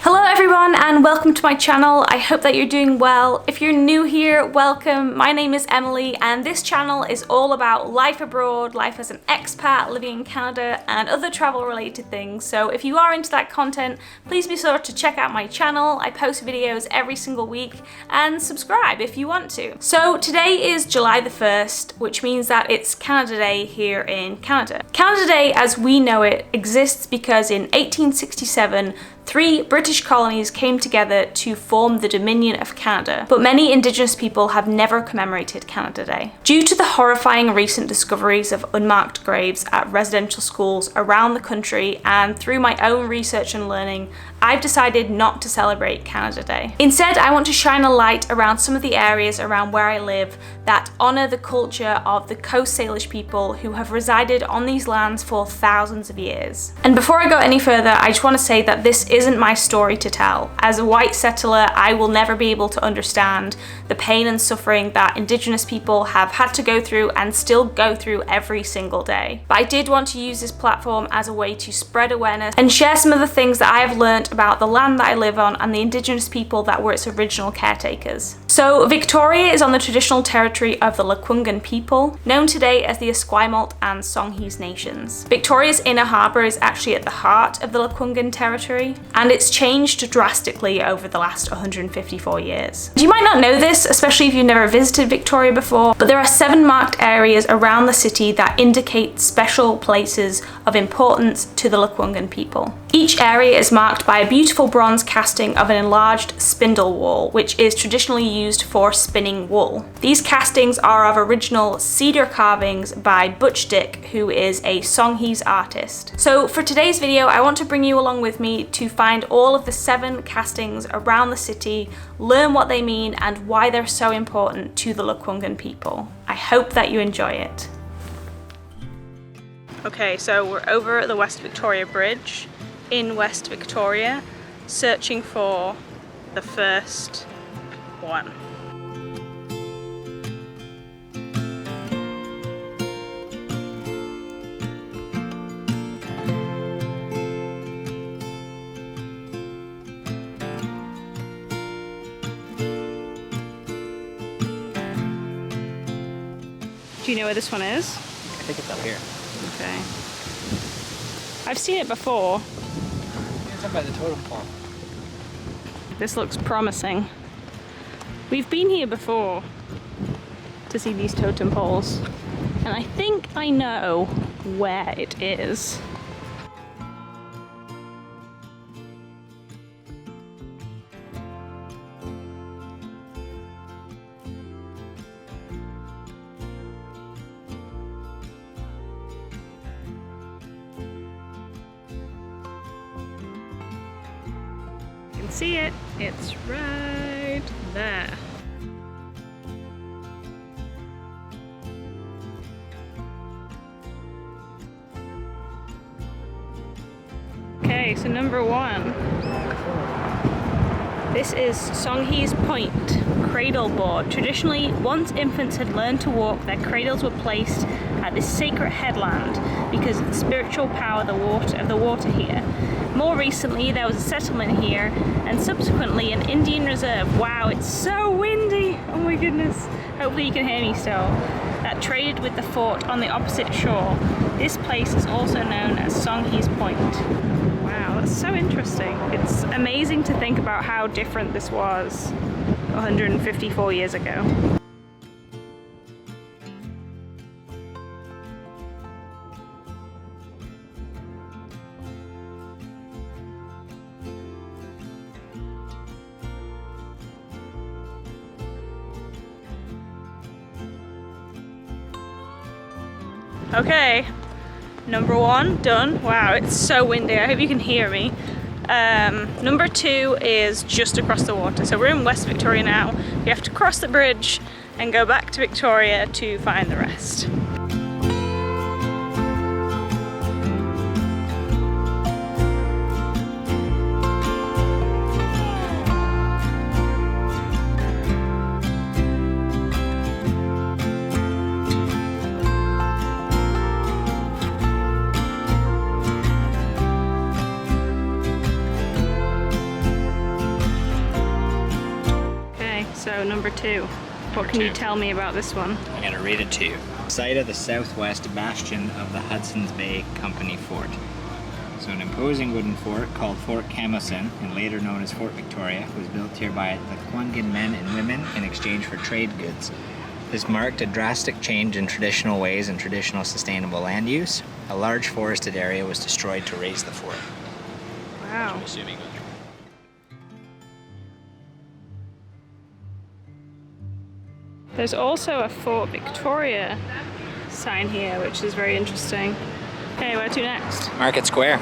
Hello everyone and welcome to my channel. I hope that you're doing well. If you're new here, welcome. My name is Emily and this channel is all about life abroad, life as an expat living in Canada and other travel related things. So if you are into that content, please be sure to check out my channel. I post videos every single week and subscribe if you want to. So today is July the 1st, which means that it's Canada Day here in Canada. Canada Day as we know it exists because in 1867, 3 British colonies came together to form the Dominion of Canada, but many Indigenous people have never commemorated Canada Day. Due to the horrifying recent discoveries of unmarked graves at residential schools around the country and through my own research and learning, I've decided not to celebrate Canada Day. Instead, I want to shine a light around some of the areas around where I live that honour the culture of the Coast Salish people who have resided on these lands for thousands of years. And before I go any further, I just want to say that this isn't my story to tell. As a white settler, I will never be able to understand the pain and suffering that Indigenous people have had to go through and still go through every single day. But I did want to use this platform as a way to spread awareness and share some of the things that I have learnt about the land that I live on and the Indigenous people that were its original caretakers. So Victoria is on the traditional territory of the Lekwungen people, known today as the Esquimalt and Songhees nations. Victoria's inner harbour is actually at the heart of the Lekwungen territory, and it's changed drastically over the last 154 years. You might not know this, especially if you've never visited Victoria before, but there are 7 marked areas around the city that indicate special places of importance to the Lekwungen people. Each area is marked by a beautiful bronze casting of an enlarged spindle whorl, which is traditionally used for spinning wool. These castings are of original cedar carvings by Butch Dick, who is a Songhees artist. So for today's video, I want to bring you along with me to find all of the 7 castings around the city, learn what they mean and why they're so important to the Lekwungen people. I hope that you enjoy it. Okay, so we're over at the West Victoria Bridge in West Victoria, searching for the first one. Do you know where this one is? I think it's up here. Okay. I've seen it before. It's up by the totem pole. This looks promising. We've been here before to see these totem poles, and I think I know where it is. See it, it's right there. Okay, so number 1. This is Songhees Point cradle board. Traditionally, once infants had learned to walk, their cradles were placed at this sacred headland because of the spiritual power of the water here. More recently, there was a settlement here and subsequently an Indian reserve. Wow, it's so windy! Oh my goodness. Hopefully you can hear me still. That traded with the fort on the opposite shore. This place is also known as Songhees Point. Wow, that's so interesting. It's amazing to think about how different this was 154 years ago. Okay, number 1 done. Wow, it's so windy. I hope you can hear me. Number 2 is just across the water. So we're in West Victoria now. We have to cross the bridge and go back to Victoria to find the rest. So number 2. What can you tell me about this one? I'm going to read it to you. Site of the southwest bastion of the Hudson's Bay Company Fort. So an imposing wooden fort called Fort Camosun, and later known as Fort Victoria, was built here by Lekwungen men and women in exchange for trade goods. This marked a drastic change in traditional ways and traditional sustainable land use. A large forested area was destroyed to raise the fort. Wow. I'm assuming was There's also a Fort Victoria sign here, which is very interesting. Okay, where to next? Market Square.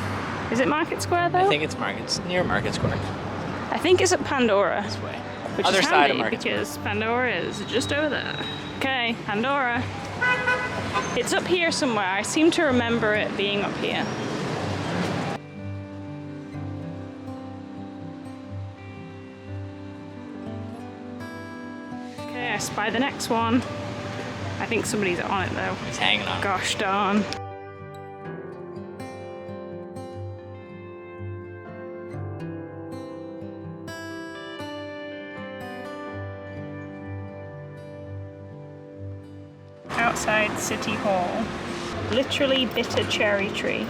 Is it Market Square though? I think it's near Market Square. I think it's at Pandora. This way. Which Other is side handy of Market because Pandora is just over there. Okay, Pandora. It's up here somewhere. I seem to remember it being up here. Okay, I spy the next one. I think somebody's on it though. He's hanging on. Gosh darn. Outside City Hall. Literally bitter cherry tree.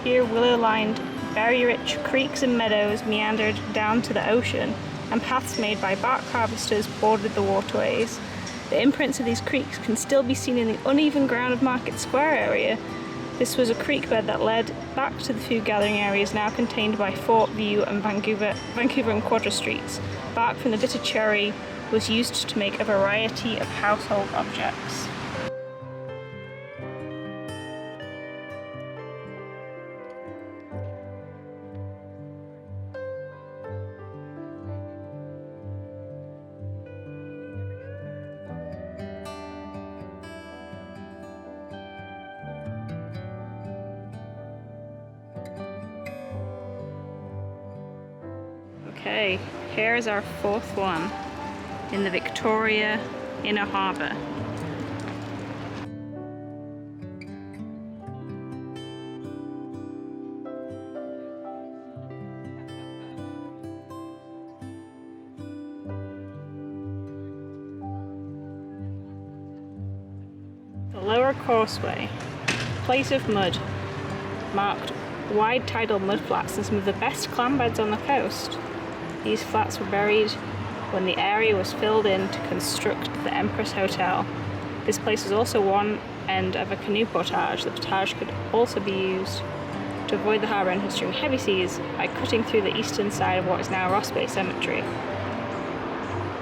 Here willow-lined, berry-rich creeks and meadows meandered down to the ocean, and paths made by bark harvesters bordered the waterways. The imprints of these creeks can still be seen in the uneven ground of Market Square area. This was a creek bed that led back to the food gathering areas now contained by Fort View and Vancouver and Quadra Streets. Bark from the bitter cherry was used to make a variety of household objects. Okay, here's our 4th one in the Victoria Inner Harbour. The Lower Causeway, place of mud, marked wide tidal mud flats and some of the best clam beds on the coast. These flats were buried when the area was filled in to construct the Empress Hotel. This place was also one end of a canoe portage. The portage could also be used to avoid the harbour entrance during heavy seas by cutting through the eastern side of what is now Ross Bay Cemetery.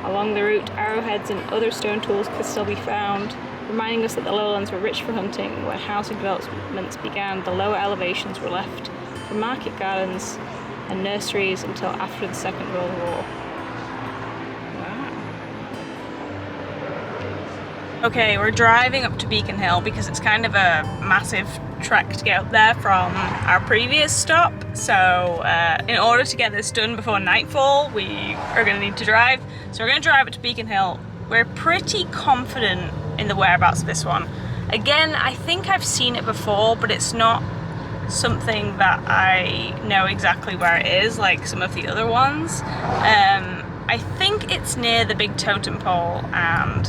Along the route, arrowheads and other stone tools could still be found, reminding us that the lowlands were rich for hunting. When housing developments began, the lower elevations were left for market gardens and nurseries until after the Second World War. Wow. Okay, we're driving up to Beacon Hill because it's kind of a massive trek to get up there from our previous stop. So in order to get this done before nightfall, we are going to need to drive. So we're going to drive up to Beacon Hill. We're pretty confident in the whereabouts of this one. Again, I think I've seen it before, but it's not something that I know exactly where it is, like some of the other ones. I think it's near the big totem pole and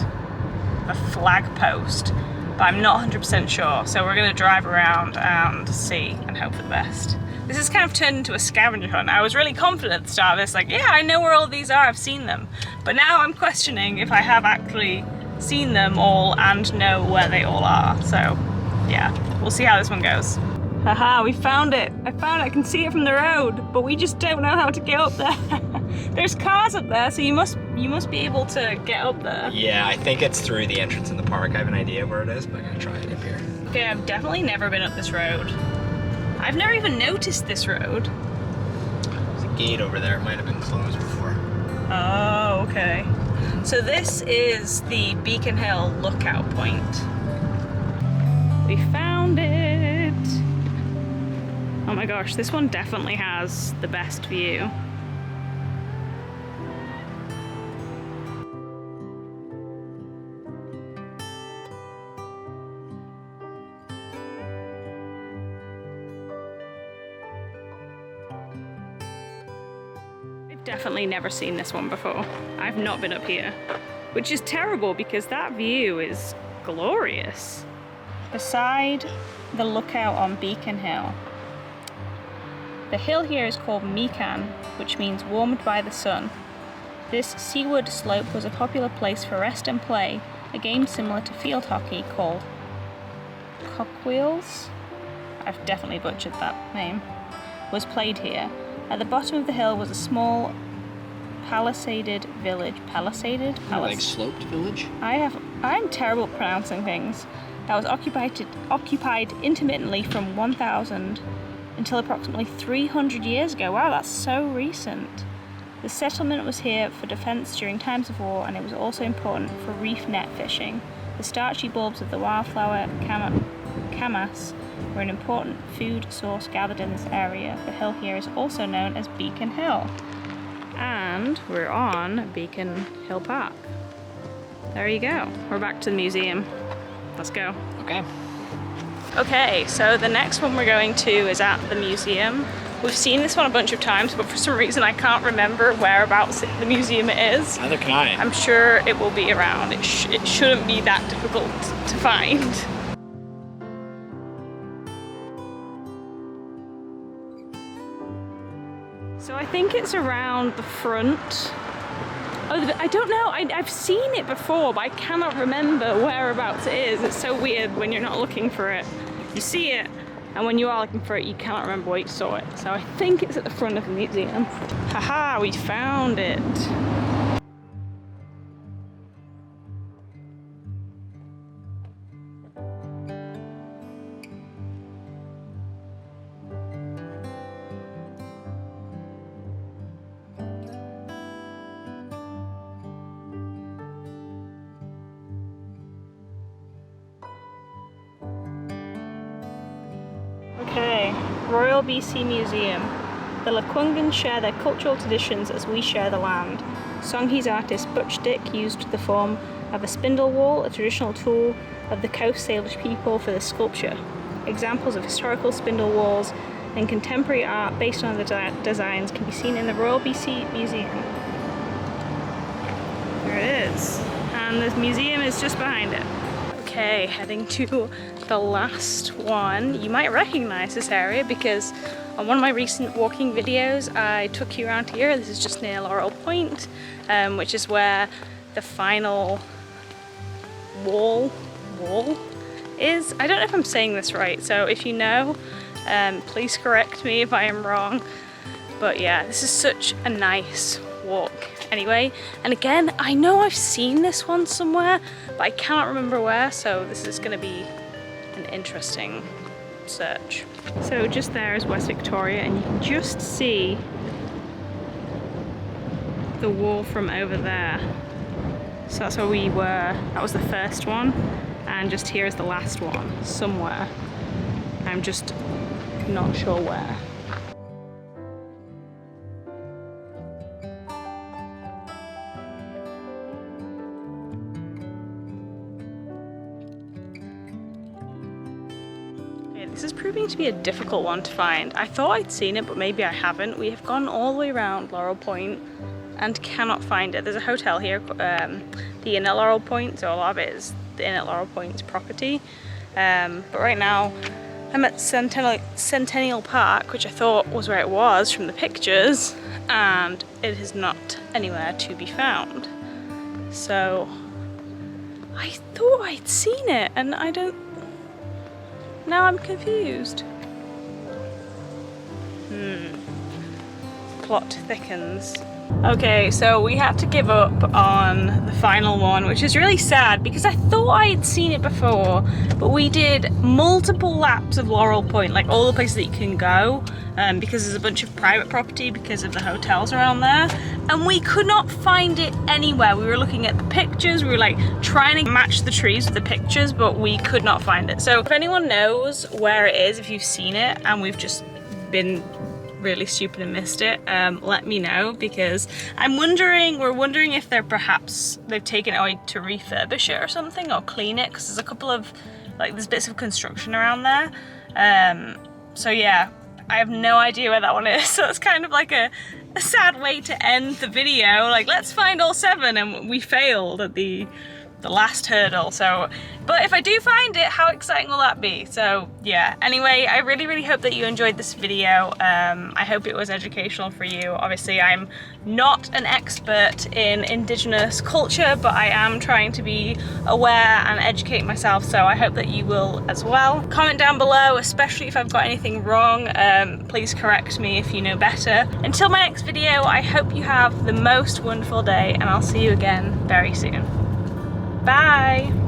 the flag post, but I'm not 100% sure. So we're going to drive around and see and hope for the best. This has kind of turned into a scavenger hunt. I was really confident at the start of this, like, yeah, I know where all of these are, I've seen them. But now I'm questioning if I have actually seen them all and know where they all are. So yeah, we'll see how this one goes. Haha, we found it. I found it. I can see it from the road, but we just don't know how to get up there. There's cars up there, so you must be able to get up there. Yeah, I think it's through the entrance in the park. I have an idea where it is, but I'm gonna try it up here. Okay, I've definitely never been up this road. I've never even noticed this road. There's a gate over there. It might have been closed before. Oh, okay. So this is the Beacon Hill lookout point. We found it. Oh my gosh, this one definitely has the best view. definitely never seen this one before. I've not been up here, which is terrible because that view is glorious. Beside the lookout on Beacon Hill. The hill here is called Mikan, which means warmed by the sun. This seaward slope was a popular place for rest and play, a game similar to field hockey called whorls. I've definitely butchered that name. Was played here. At the bottom of the hill was a small palisaded village. Palisaded? Like sloped village? I'm terrible at pronouncing things. That was occupied intermittently from 1000 until approximately 300 years ago. Wow, that's so recent. The settlement was here for defense during times of war, and it was also important for reef net fishing. The starchy bulbs of the wildflower camas were an important food source gathered in this area. The hill here is also known as Beacon Hill. And we're on Beacon Hill Park. There you go. We're back to the museum. Let's go. Okay. Okay, so the next one we're going to is at the museum. We've seen this one a bunch of times, but for some reason I can't remember whereabouts the museum is. Neither can I. I'm sure it will be around. It shouldn't be that difficult to find. So I think it's around the front. Oh, I don't know. I've seen it before, but I cannot remember whereabouts it is. It's so weird when you're not looking for it. You see it, and when you are looking for it, you cannot remember where you saw it. So I think it's at the front of the museum. Haha, we found it. Okay, Royal BC Museum. The Lekwungen share their cultural traditions as we share the land. Songhees artist Butch Dick used the form of a spindle whorl, a traditional tool of the Coast Salish people, for the sculpture. Examples of historical spindle whorls and contemporary art based on the designs can be seen in the Royal BC Museum. There it is. And the museum is just behind it. Okay, heading to the last one. You might recognize this area because on one of my recent walking videos I took you around here. This is just near Laurel Point, which is where the final wall is. I don't know if I'm saying this right, so if you know, please correct me if I am wrong. But yeah, this is such a nice walk. Anyway, and again, I know I've seen this one somewhere, but I cannot remember where, so this is going to be an interesting search. So just there is West Victoria, and you can just see the wall from over there. So that's where we were. That was the first one, and just here is the last one, somewhere. I'm just not sure where. This is proving to be a difficult one to find. I thought I'd seen it, but maybe I haven't. We have gone all the way around Laurel Point and cannot find it. There's a hotel here, the Inn at Laurel Point, so a lot of it is the Inn at Laurel Point's property. But right now, I'm at Centennial Park, which I thought was where it was from the pictures, and it is not anywhere to be found. So I thought I'd seen it, and I don't. Now I'm confused. Plot thickens. Okay, so we had to give up on the final one, which is really sad because I thought I had seen it before, but we did multiple laps of Laurel Point, like all the places that you can go, because there's a bunch of private property because of the hotels around there, and we could not find it anywhere. We were looking at the pictures, we were like trying to match the trees with the pictures, but we could not find it. So if anyone knows where it is, if you've seen it and we've just been really stupid and missed it, let me know, because we're wondering if they've taken it away to refurbish it or something, or clean it, because there's a couple of, like, there's bits of construction around there. So yeah, I have no idea where that one is. So it's kind of like a sad way to end the video. Like, let's find all 7, and we failed at the last hurdle. So, but if I do find it, how exciting will that be? So yeah, anyway, I really hope that you enjoyed this video. I hope it was educational for you. Obviously, I'm not an expert in Indigenous culture, but I am trying to be aware and educate myself, so I hope that you will as well. Comment down below, especially if I've got anything wrong. Please correct me if you know better. Until my next video, I hope you have the most wonderful day, and I'll see you again very soon. Bye!